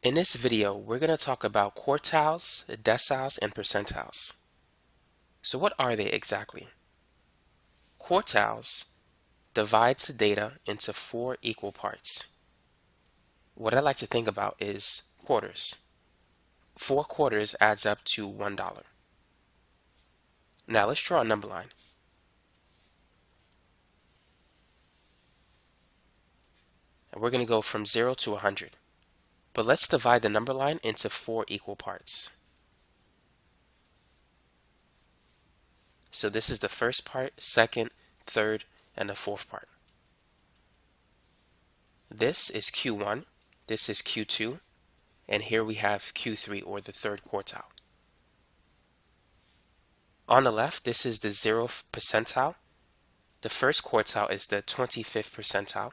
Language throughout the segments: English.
In this video, we're going to talk about quartiles, deciles, and percentiles. So what are they exactly? Quartiles divides the data into 4 equal parts. What I like to think about is quarters. 4 quarters adds up to $1. Now let's draw a number line. And we're going to go from 0 to 100. But let's divide the number line into 4 equal parts. So this is the first part, second, third, and the fourth part. This is Q1, this is Q2, and here we have Q3, or the third quartile. On the left, this is the 0th percentile. The first quartile is the 25th percentile.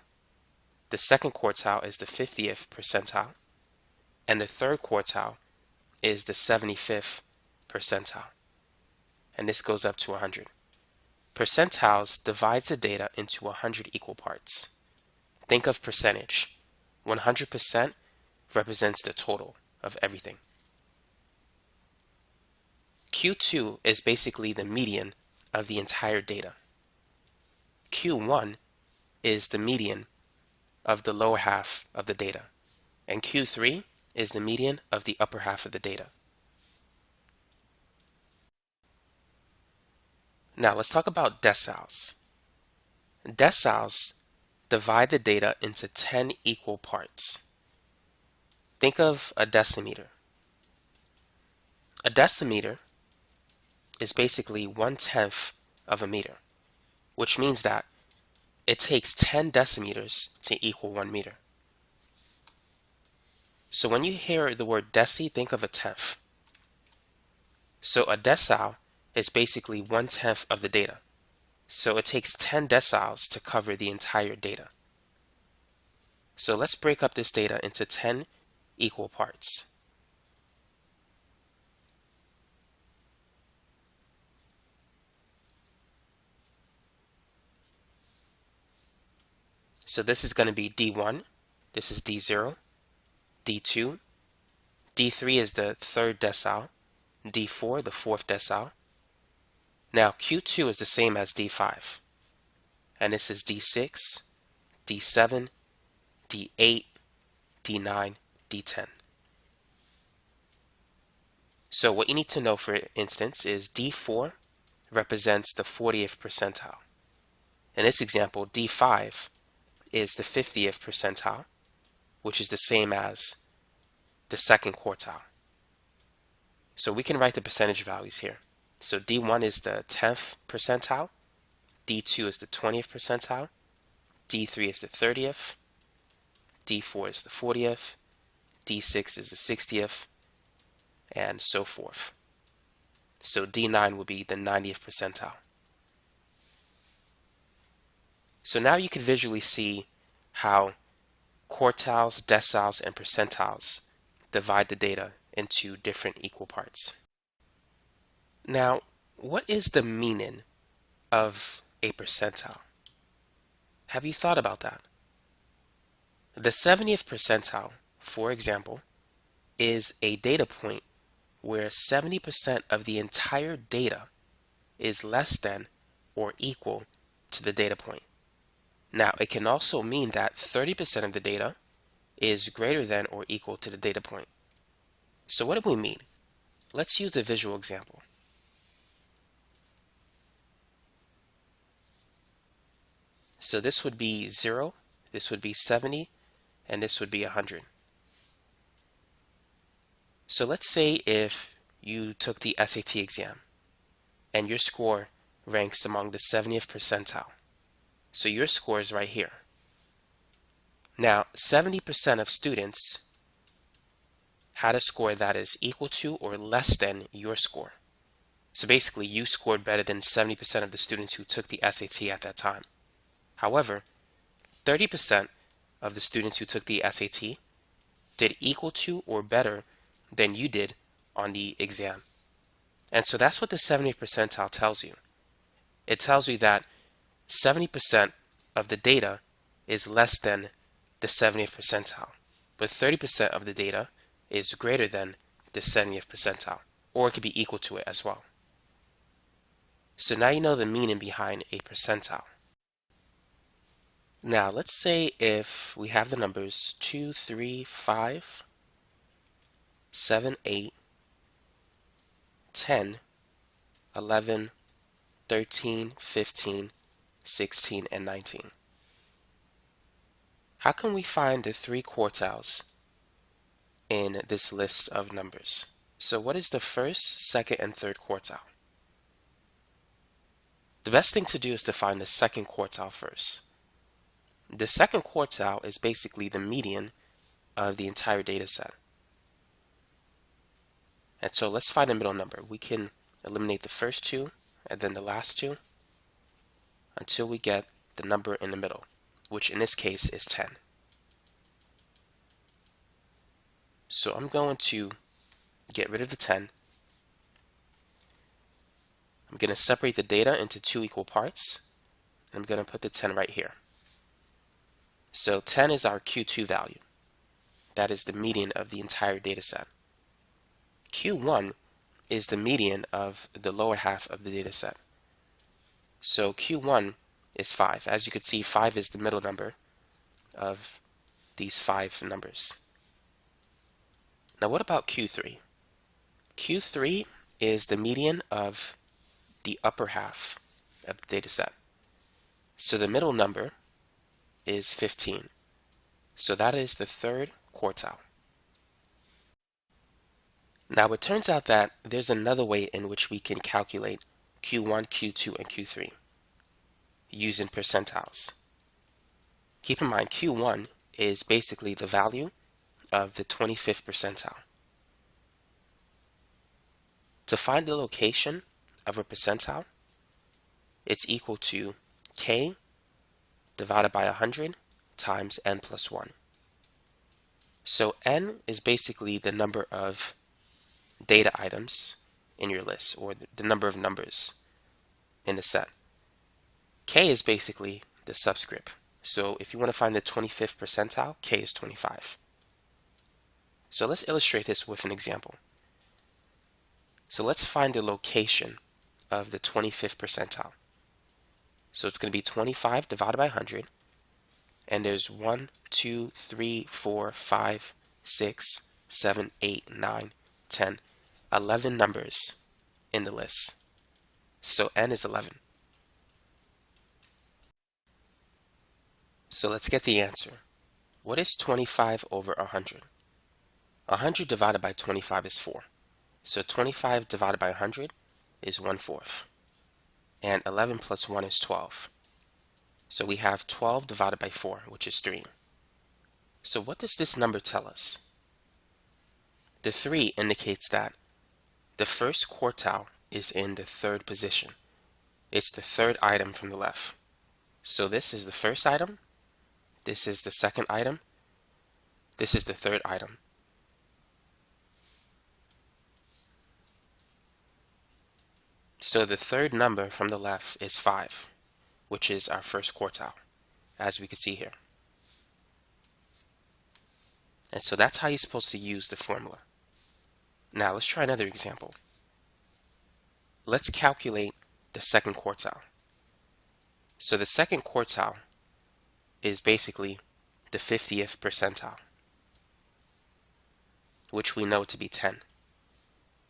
The second quartile is the 50th percentile. And the third quartile is the 75th percentile. And this goes up to 100. Percentiles divides the data into 100 equal parts. Think of percentage. 100% represents the total of everything. Q2 is basically the median of the entire data. Q1 is the median of the lower half of the data. And Q3 is the median of the upper half of the data. Now let's talk about deciles. Deciles divide the data into 10 equal parts. Think of a decimeter. A decimeter is basically 1/10 of a meter, which means that it takes 10 decimeters to equal 1 meter. So when you hear the word deci, think of a tenth. So a decile is basically 1/10 of the data. So it takes 10 deciles to cover the entire data. So let's break up this data into 10 equal parts. So this is going to be D1, this is D0, D2, D3 is the third decile, D4 the fourth decile. Now Q2 is the same as D5, and this is D6, D7, D8, D9, D10. So what you need to know, for instance, is D4 represents the 40th percentile. In this example, D5 is the 50th percentile, which is the same as the second quartile. So we can write the percentage values here. So D1 is the 10th percentile, D2 is the 20th percentile, D3 is the 30th, D4 is the 40th, D6 is the 60th, and so forth. So D9 will be the 90th percentile. So now you can visually see how quartiles, deciles, and percentiles divide the data into different equal parts. Now, what is the meaning of a percentile? Have you thought about that? The 70th percentile, for example, is a data point where 70% of the entire data is less than or equal to the data point. Now, it can also mean that 30% of the data is greater than or equal to the data point. So what do we mean? Let's use a visual example. So this would be 0, this would be 70, and this would be 100. So let's say if you took the SAT exam and your score ranks among the 70th percentile. So your score is right here. Now, 70% of students had a score that is equal to or less than your score. So basically, you scored better than 70% of the students who took the SAT at that time. However, 30% of the students who took the SAT did equal to or better than you did on the exam. And so that's what the 70th percentile tells you. It tells you that 70% of the data is less than the 70th percentile, but 30% of the data is greater than the 70th percentile, or it could be equal to it as well. So now you know the meaning behind a percentile. Now let's say if we have the numbers 2, 3, 5, 7, 8, 10, 11, 13, 15, 16, and 19. How can we find the three quartiles in this list of numbers? So what is the first, second, and third quartile? The best thing to do is to find the second quartile first. The second quartile is basically the median of the entire data set. And so let's find the middle number. We can eliminate the first two and then the last two until we get the number in the middle, which in this case is 10. So I'm going to get rid of the 10. I'm going to separate the data into two equal parts. I'm going to put the 10 right here. So 10 is our Q2 value. That is the median of the entire data set. Q1 is the median of the lower half of the data set. So Q1 is 5. As you can see, 5 is the middle number of these 5 numbers. Now what about Q3? Q3 is the median of the upper half of the data set. So the middle number is 15. So that is the third quartile. Now it turns out that there's another way in which we can calculate Q1, Q2, and Q3 using percentiles. Keep in mind Q1 is basically the value of the 25th percentile. To find the location of a percentile, it's equal to K divided by 100 times n plus 1. So n is basically the number of data items in your list, or the number of numbers in the set. K is basically the subscript. So if you want to find the 25th percentile, K is 25. So let's illustrate this with an example. So let's find the location of the 25th percentile. So it's going to be 25 divided by 100, and there's 1, 2, 3, 4, 5, 6, 7, 8, 9, 10, 11 numbers in the list. So n is 11. So let's get the answer. What is 25 over 100? 100 divided by 25 is 4. So 25 divided by 100 is 1/4. And 11 plus 1 is 12. So we have 12 divided by 4, which is 3. So what does this number tell us? The 3 indicates that the first quartile is in the third position. It's the third item from the left. So this is the first item, this is the second item, this is the third item. So the third number from the left is 5, which is our first quartile, as we can see here. And so that's how you're supposed to use the formula. Now let's try another example. Let's calculate the second quartile. So the second quartile is basically the 50th percentile, which we know to be 10.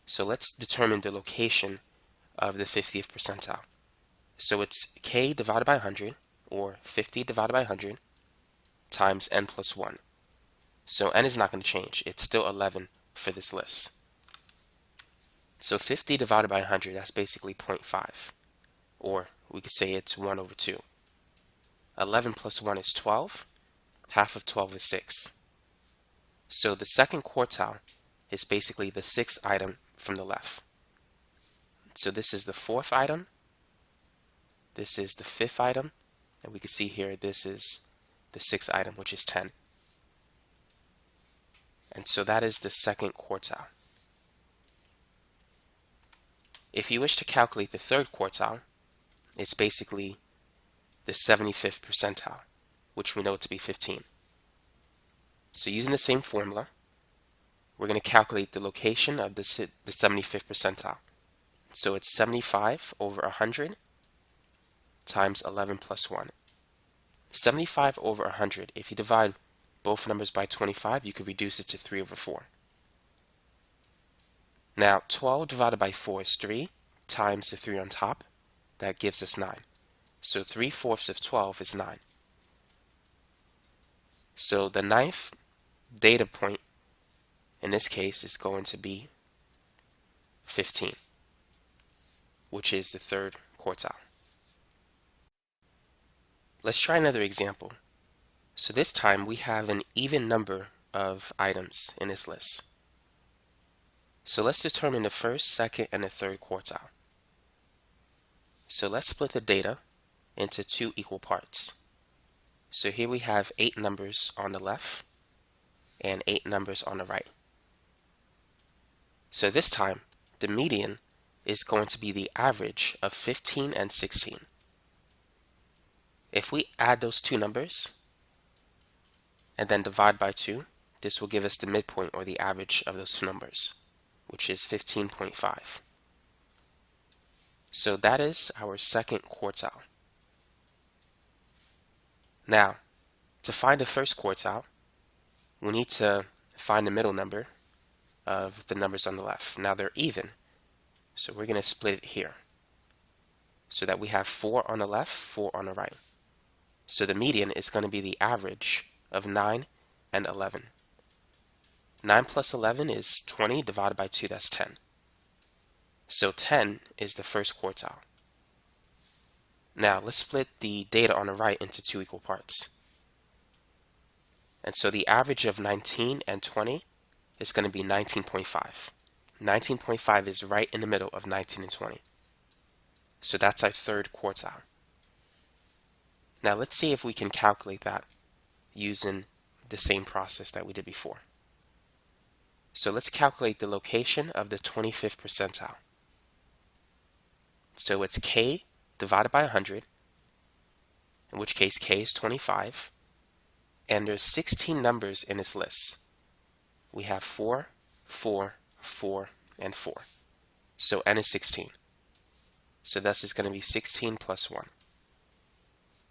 So let's determine the location of the 50th percentile. So it's K divided by 100, or 50 divided by 100, times n plus 1. So n is not going to change. It's still 11 for this list. So 50 divided by 100, that's basically 0.5. Or we could say it's 1 over 2. 11 plus 1 is 12. Half of 12 is 6. So the second quartile is basically the 6th item from the left. So this is the 4th item. This is the 5th item. And we can see here this is the 6th item, which is 10. And so that is the second quartile. If you wish to calculate the third quartile, it's basically the 75th percentile, which we know to be 15. So using the same formula, we're going to calculate the location of the 75th percentile. So it's 75 over 100 times 11 plus 1. 75 over 100, if you divide both numbers by 25, you could reduce it to 3 over 4. Now, 12 divided by 4 is 3 times the 3 on top. That gives us 9. So 3/4 of 12 is 9. So the ninth data point in this case is going to be 15, which is the third quartile. Let's try another example. So this time we have an even number of items in this list. So let's determine the first, second, and the third quartile. So let's split the data into 2 equal parts. So here we have 8 numbers on the left and 8 numbers on the right. So this time, the median is going to be the average of 15 and 16. If we add those 2 numbers and then divide by 2, this will give us the midpoint or the average of those 2 numbers, which is 15.5. So that is our second quartile. Now, to find the first quartile, we need to find the middle number of the numbers on the left. Now they're even, so we're going to split it here so that we have 4 on the left, 4 on the right. So the median is going to be the average of 9 and 11. 9 plus 11 is 20 divided by 2, that's 10. So 10 is the first quartile. Now let's split the data on the right into 2 equal parts. And so the average of 19 and 20 is going to be 19.5. 19.5 is right in the middle of 19 and 20. So that's our third quartile. Now let's see if we can calculate that using the same process that we did before. So let's calculate the location of the 25th percentile. So it's k divided by 100, in which case k is 25, and there's 16 numbers in this list. We have 4, 4, 4, and 4. So n is 16. So this is going to be 16 plus 1.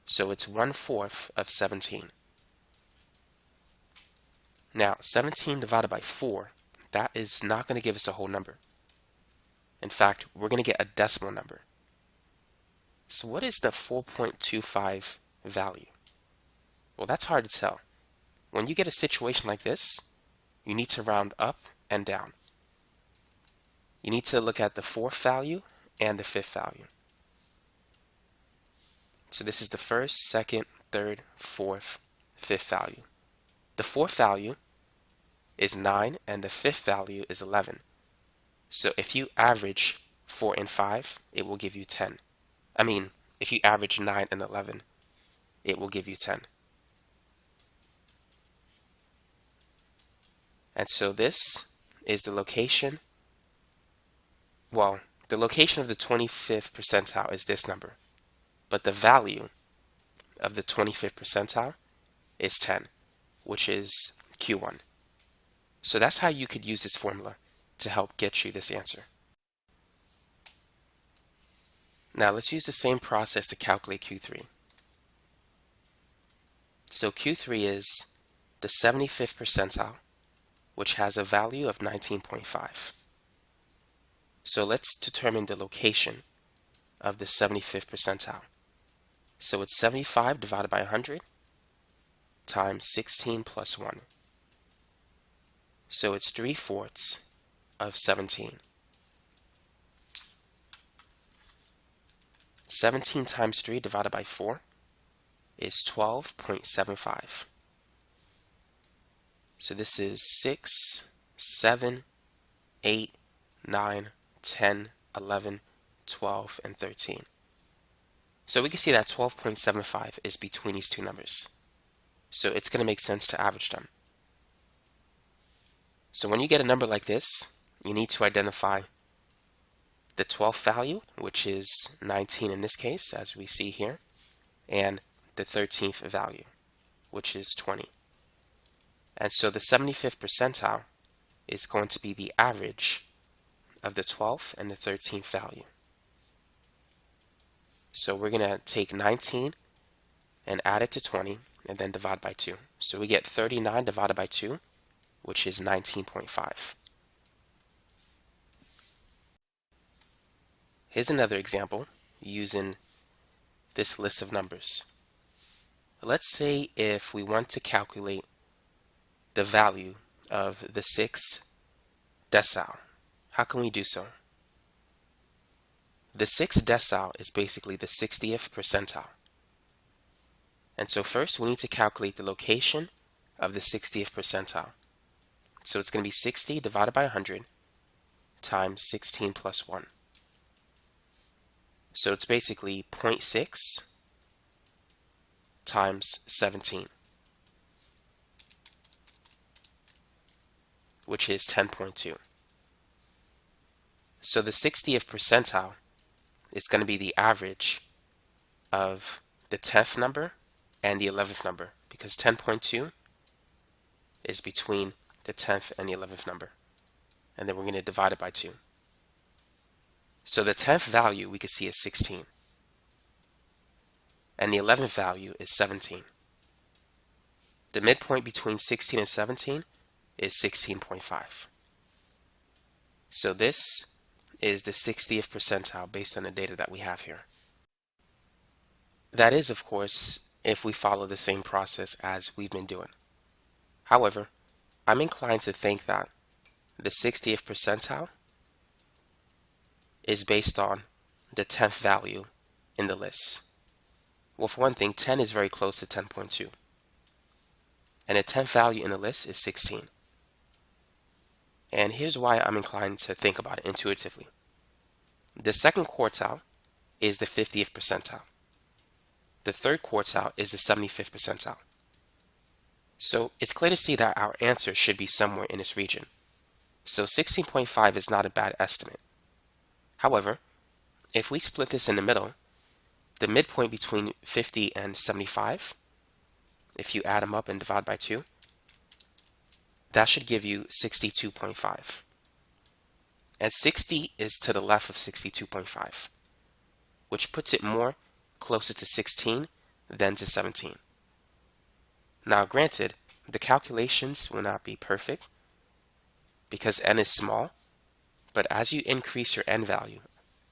So it's 1/4 of 17. Now, 17 divided by 4, that is not going to give us a whole number. In fact, we're going to get a decimal number. So what is the 4.25 value? Well, that's hard to tell. When you get a situation like this, you need to round up and down. You need to look at the 4th value and the 5th value. So this is the 1st, 2nd, 3rd, 4th, 5th value. The 4th value is 9 and the 5th value is 11. So if you average 4 and 5, it will give you 10. I mean, if you average 9 and 11, it will give you 10. And so this is the location. Well, the location of the 25th percentile is this number, but the value of the 25th percentile is 10, which is Q1. So that's how you could use this formula to help get you this answer. Now let's use the same process to calculate Q3. So Q3 is the 75th percentile, which has a value of 19.5. So let's determine the location of the 75th percentile. So it's 75 divided by 100 times 16 plus 1. So it's 3/4 of 17. 17 times 3 divided by 4 is 12.75. So this is 6, 7, 8, 9, 10, 11, 12, and 13. So we can see that 12.75 is between these two numbers. So it's going to make sense to average them. So when you get a number like this, you need to identify the 12th value, which is 19 in this case, as we see here, and the 13th value, which is 20. And so the 75th percentile is going to be the average of the 12th and the 13th value. So we're going to take 19 and add it to 20 and then divide by 2. So we get 39 divided by 2, which is 19.5. Here's another example using this list of numbers. Let's say if we want to calculate the value of the 6th decile, how can we do so? The 6th decile is basically the 60th percentile. And so first we need to calculate the location of the 60th percentile. So it's going to be 60 divided by 100 times 16 plus 1. So it's basically 0.6 times 17, which is 10.2. So the 60th percentile is going to be the average of the 10th number and the 11th number, because 10.2 is between the 10th and the 11th number. And then we're going to divide it by 2. So the 10th value we could see is 16. And the 11th value is 17. The midpoint between 16 and 17 is 16.5. So this is the 60th percentile based on the data that we have here. That is, of course, if we follow the same process as we've been doing. However, I'm inclined to think that the 60th percentile is based on the 10th value in the list. Well, for one thing, 10 is very close to 10.2. And the 10th value in the list is 16. And here's why I'm inclined to think about it intuitively. The second quartile is the 50th percentile. The third quartile is the 75th percentile. So it's clear to see that our answer should be somewhere in this region. So 16.5 is not a bad estimate. However, if we split this in the middle, the midpoint between 50 and 75, if you add them up and divide by 2, that should give you 62.5. And 60 is to the left of 62.5, which puts it more closer to 16 than to 17. Now, granted, the calculations will not be perfect because n is small, but as you increase your n value,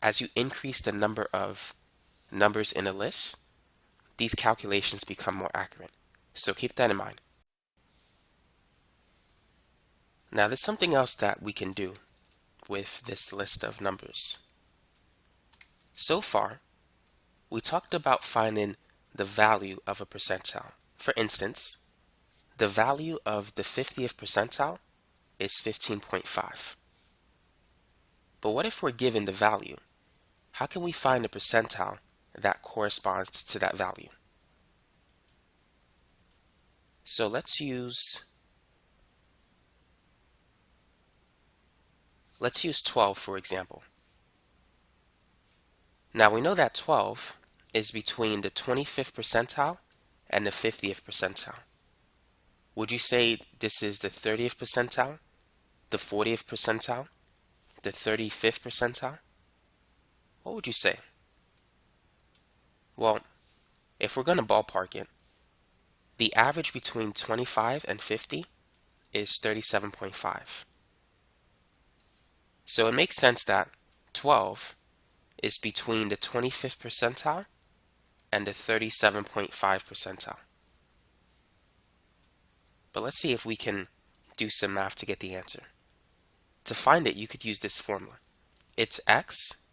as you increase the number of numbers in a list, these calculations become more accurate. So keep that in mind. Now, there's something else that we can do with this list of numbers. So far, we talked about finding the value of a percentile. For instance, the value of the 50th percentile is 15.5. But what if we're given the value? How can we find a percentile that corresponds to that value? So let's use 12 for example. Now we know that 12 is between the 25th percentile and the 50th percentile. Would you say this is the 30th percentile, the 40th percentile, the 35th percentile? What would you say? Well, if we're going to ballpark it, the average between 25 and 50 is 37.5. So it makes sense that 12 is between the 25th percentile and the 37.5 percentile. But let's see if we can do some math to get the answer. To find it, you could use this formula. It's x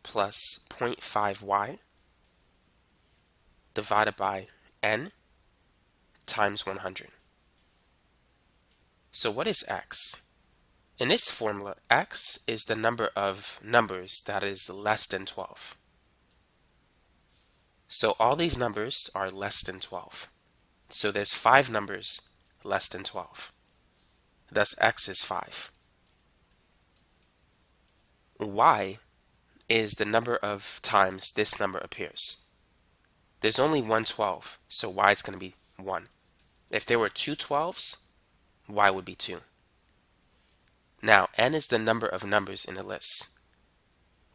plus 0.5y divided by n times 100. So what is x? In this formula, x is the number of numbers that is less than 12. So all these numbers are less than 12. So there's 5 numbers less than 12. Thus x is 5. Y is the number of times this number appears. There's only one 12, so y is going to be 1. If there were two 12s, y would be 2. Now, n is the number of numbers in the list.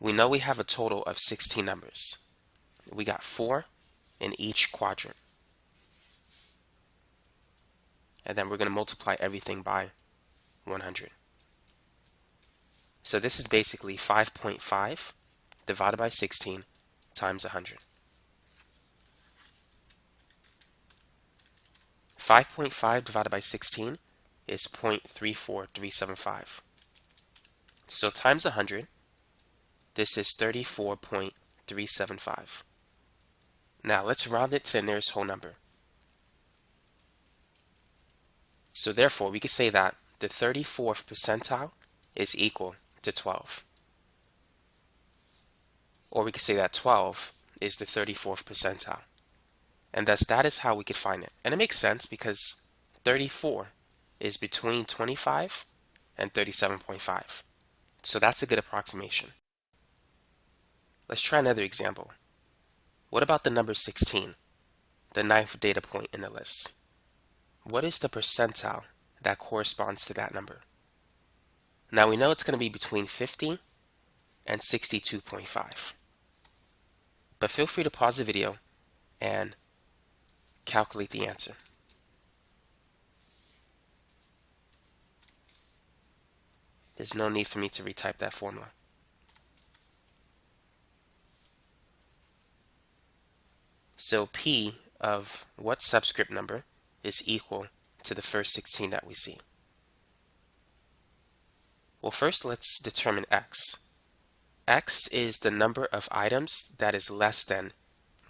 We know we have a total of 16 numbers. We got 4 in each quadrant. And then we're going to multiply everything by 100. So this is basically 5.5 divided by 16 times 100. 5.5 divided by 16 is 0.34375. So times 100, this is 34.375. Now let's round it to the nearest whole number. So therefore, we could say that the 34th percentile is equal to 12. Or we could say that 12 is the 34th percentile. And thus that is how we could find it. And it makes sense because 34 is between 25 and 37.5. So that's a good approximation. Let's try another example. What about the number 16, the 9th data point in the list? What is the percentile that corresponds to that number? Now we know it's going to be between 50 and 62.5. But feel free to pause the video and calculate the answer. There's no need for me to retype that formula. So P of what subscript number is equal to the first 16 that we see? Well, first let's determine X. X is the number of items that is less than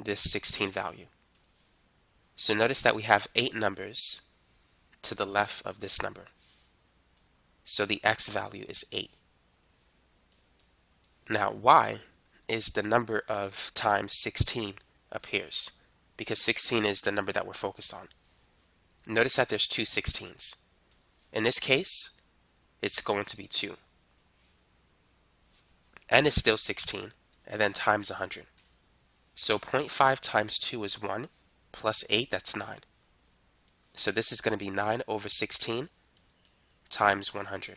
this 16 value. So notice that we have 8 numbers to the left of this number. So the X value is 8. Now Y is the number of times 16 appears, because 16 is the number that we're focused on. Notice that there's two 16s. In this case, it's going to be 2. N is still 16, and then times 100. So 0.5 times 2 is 1, plus 8, that's 9. So this is going to be 9 over 16 times 100.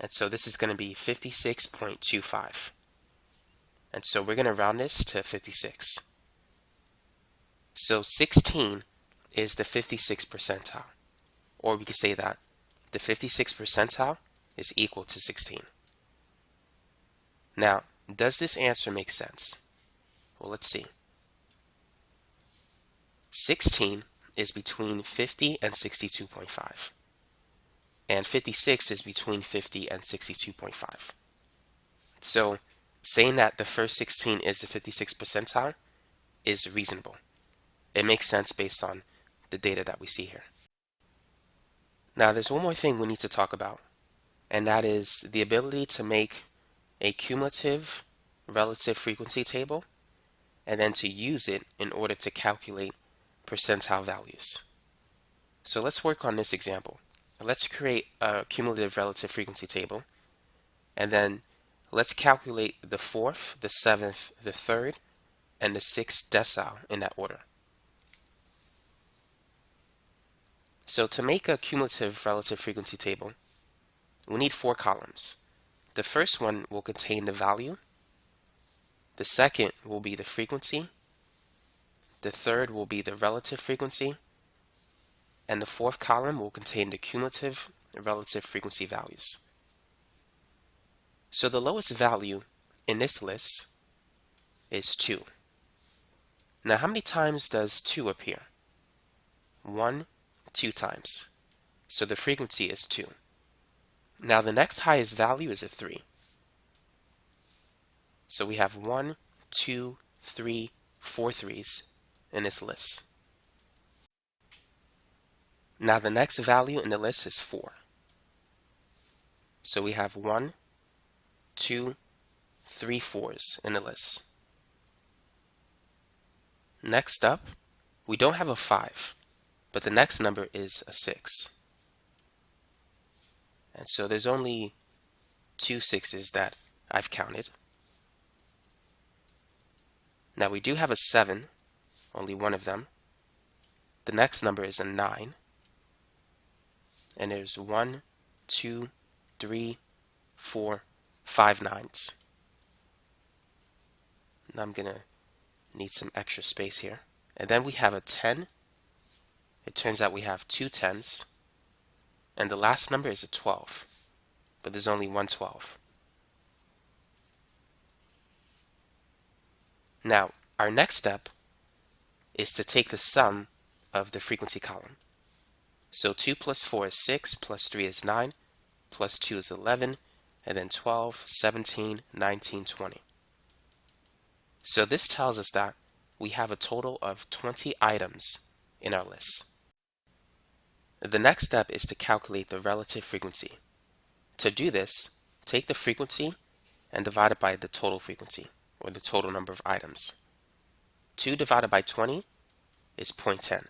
And so this is going to be 56.25. And so we're going to round this to 56. So 16 is the 56th percentile. Or we could say that the 56th percentile is equal to 16. Now, does this answer make sense? Well, let's see. 16 is between 50 and 62.5. And 56 is between 50 and 62.5. So saying that the first 16 is the 56th percentile is reasonable. It makes sense based on the data that we see here. Now there's one more thing we need to talk about, and that is the ability to make a cumulative relative frequency table and then to use it in order to calculate percentile values. So let's work on this example. Let's create a cumulative relative frequency table, and then let's calculate the 4th, the 7th, the 3rd, and the 6th decile in that order. So to make a cumulative relative frequency table, we need 4 columns. The first one will contain the value, the second will be the frequency, the third will be the relative frequency, and the 4th column will contain the cumulative relative frequency values. So the lowest value in this list is 2. Now how many times does 2 appear? 1, 2 times. So the frequency is 2. Now the next highest value is a 3. So we have 1, 2, 3, 4 3s in this list. Now the next value in the list is 4. So we have 1, 2, 3 4s in the list. Next up, we don't have a 5, but the next number is a 6. And so there's only 2 6s that I've counted. Now we do have a 7, only one of them. The next number is a 9. And there's 1, 2, 3, 4, 5 nines. And I'm going to need some extra space here. And then we have a 10. It turns out we have 2 10s. And the last number is a 12. But there's only one 12. Now, our next step is to take the sum of the frequency column. So 2 plus 4 is 6, plus 3 is 9, plus 2 is 11, and then 12, 17, 19, 20. So this tells us that we have a total of 20 items in our list. The next step is to calculate the relative frequency. To do this, take the frequency and divide it by the total frequency, or the total number of items. 2 divided by 20 is 0.10.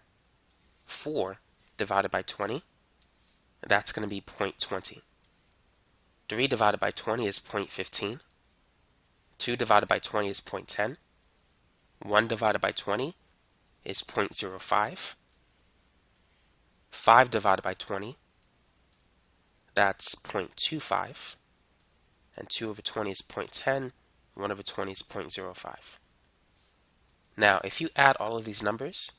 4 divided by 20, that's going to be 0.20. 3 divided by 20 is 0.15. 2 divided by 20 is 0.10. 1 divided by 20 is 0.05. 5 divided by 20, that's 0.25. And 2 over 20 is 0.10. 1 over 20 is 0.05. Now, if you add all of these numbers,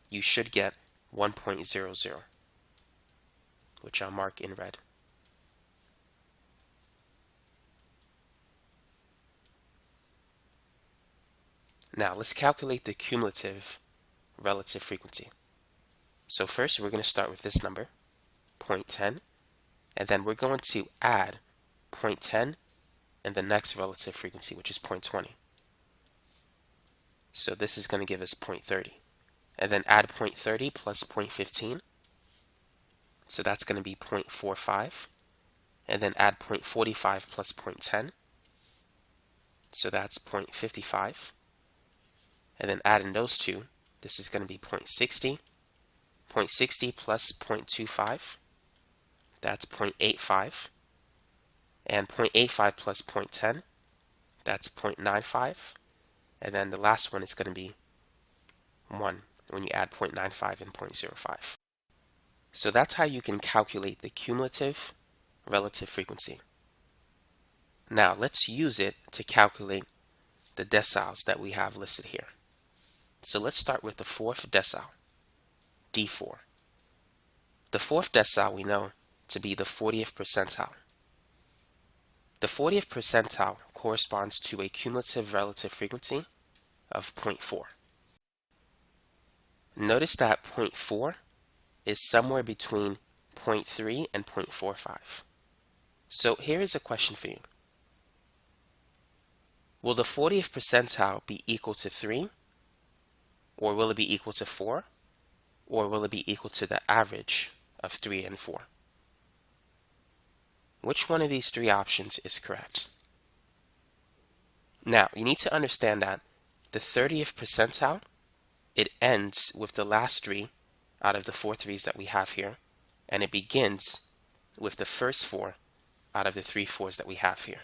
you should get 1.00, which I'll mark in red. Now, let's calculate the cumulative relative frequency. So first, we're going to start with this number, 0.10, and then we're going to add 0.10 and the next relative frequency, which is 0.20. So this is going to give us 0.30. And then add 0.30 plus 0.15. So that's going to be 0.45. And then add 0.45 plus 0.10. So that's 0.55. And then add in those two, this is going to be 0.60. 0.60 plus 0.25, that's 0.85. And 0.85 plus 0.10, that's 0.95. And then the last one is going to be 1 when you add 0.95 and 0.05. So that's how you can calculate the cumulative relative frequency. Now let's use it to calculate the deciles that we have listed here. So let's start with the fourth decile, D4. The fourth decile we know to be the 40th percentile. The 40th percentile corresponds to a cumulative relative frequency of 0.4. Notice that 0.4 is somewhere between 0.3 and 0.45. So here is a question for you. Will the 40th percentile be equal to 3? Or will it be equal to 4? Or will it be equal to the average of 3 and 4? Which one of these three options is correct? Now, you need to understand that the 30th percentile, it ends with the last 3 out of the 4 3s that we have here, and it begins with the first 4 out of the 3 4s that we have here.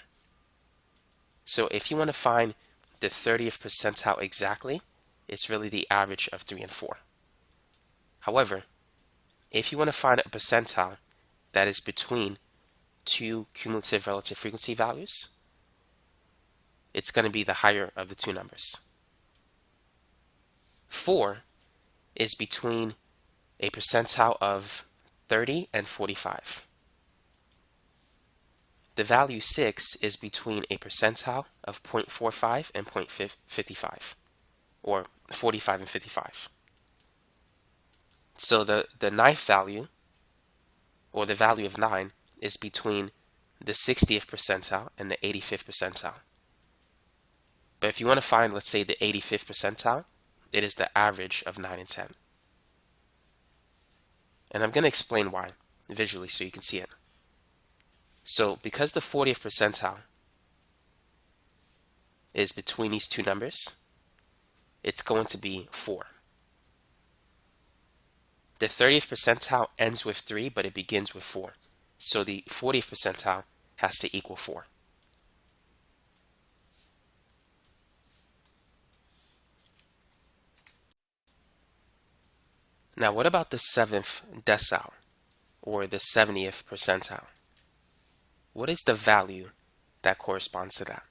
So if you want to find the 30th percentile exactly, it's really the average of 3 and 4. However, if you want to find a percentile that is between two cumulative relative frequency values, it's going to be the higher of the two numbers. 4 is between a percentile of 30 and 45. The value 6 is between a percentile of 0.45 and 0.55, or 45 and 55. So the ninth value, or the value of 9, is between the 60th percentile and the 85th percentile. But if you want to find, let's say, the 85th percentile, it is the average of 9 and 10. And I'm going to explain why visually so you can see it. So because the 40th percentile is between these two numbers, it's going to be 4. The 30th percentile ends with 3, but it begins with 4. So the 40th percentile has to equal 4. Now what about the 7th decile, or the 70th percentile? What is the value that corresponds to that?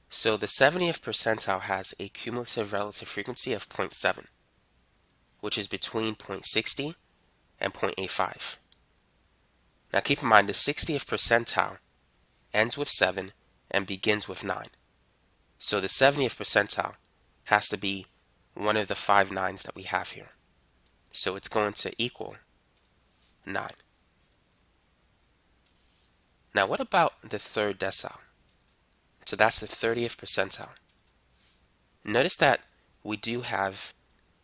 So the 70th percentile has a cumulative relative frequency of 0.7, which is between 0.60 and 0.85. Now keep in mind the 60th percentile ends with 7 and begins with 9. So the 70th percentile has to be one of the 5 nines that we have here. So it's going to equal 9. Now what about the 3rd decile? So that's the 30th percentile. Notice that we do have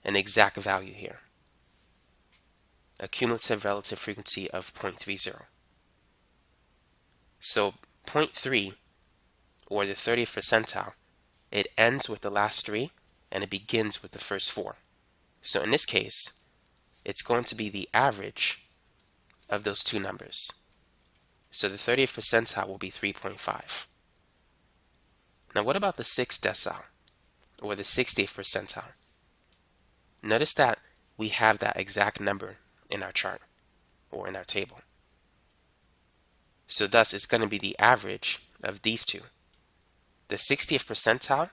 an exact value here, a cumulative relative frequency of 0.30. So 0.3, or the 30th percentile, it ends with the last 3 and it begins with the first 4. So in this case, it's going to be the average of those two numbers. So the 30th percentile will be 3.5. Now what about the 6th decile, or the 60th percentile? Notice that we have that exact number in our chart, or in our table. So thus it's going to be the average of these two. The 60th percentile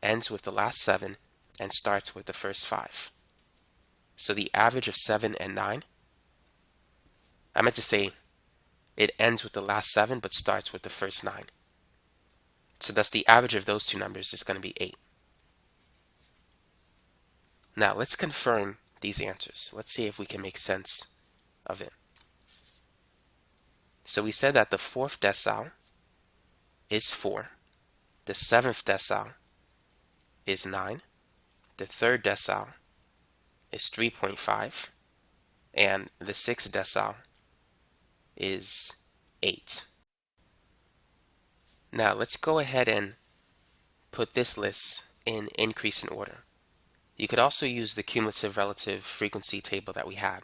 ends with the last 7 and starts with the first 5. So the average of 7 and 9, I meant to say it ends with the last 7 but starts with the first 9. So thus the average of those two numbers is going to be 8. Now let's confirm these answers. Let's see if we can make sense of it. So we said that the 4th decile is 4, the 7th decile is 9, the 3rd decile is 3.5, and the 6th decile is 8. Now let's go ahead and put this list in increase in order. You could also use the cumulative relative frequency table that we had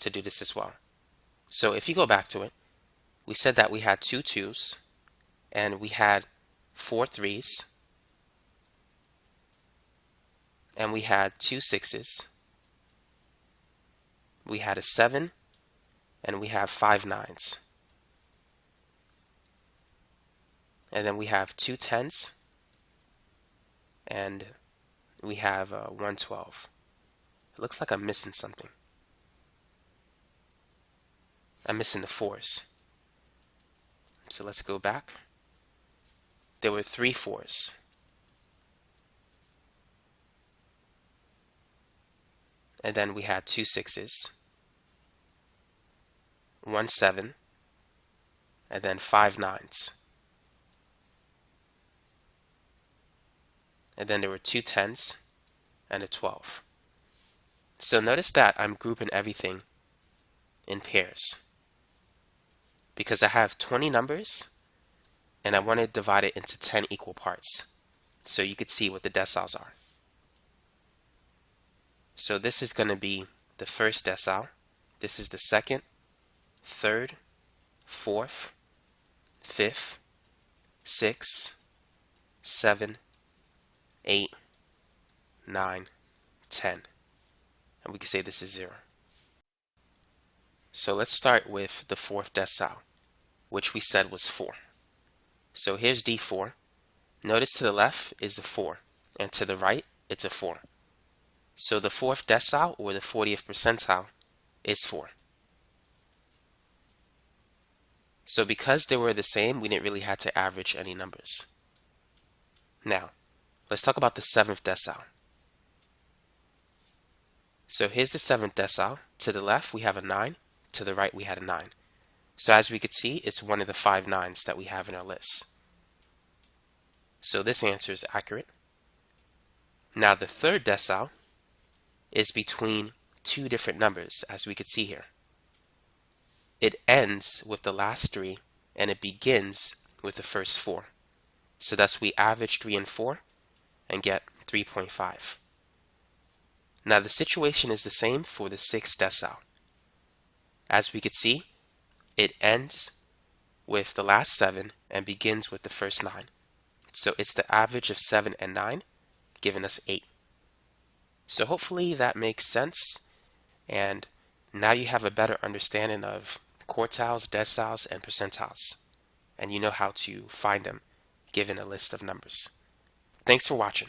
to do this as well. So if you go back to it, we said that we had 2 2s and we had 4 3s and we had 2 6s. We had a 7 and we have 5 9s. And then we have 2 10s and we have 1 12. It looks like I'm missing something. I'm missing the 4s. So let's go back. There were 3 4s. And then we had 2 6s, 1 7, and then 5 9s. And then there were 2 10s and a 12. So notice that I'm grouping everything in pairs because I have 20 numbers and I want to divide it into 10 equal parts so you could see what the deciles are. So this is going to be the 1st decile, this is the 2nd, 3rd, 4th, 5th, 6th, 7, 8, 9, 10. And we can say this is 0. So let's start with the 4th decile, which we said was 4. So here's D4. Notice to the left is a 4, and to the right it's a 4. So the 4th decile, or the 40th percentile, is 4. So because they were the same, we didn't really have to average any numbers. Now, let's talk about the 7th decile. So here's the 7th decile. To the left, we have a 9. To the right, we had a 9. So as we could see, it's one of the 5 9s that we have in our list. So this answer is accurate. Now the 3rd decile is between 2 different numbers, as we could see here. It ends with the last 3, and it begins with the first 4. So thus we average 3 and 4 and get 3.5. Now the situation is the same for the 6th decile. As we could see, it ends with the last 7 and begins with the first 9. So it's the average of 7 and 9, giving us 8. So hopefully that makes sense, and now you have a better understanding of quartiles, deciles, and percentiles, and you know how to find them given a list of numbers. Thanks for watching.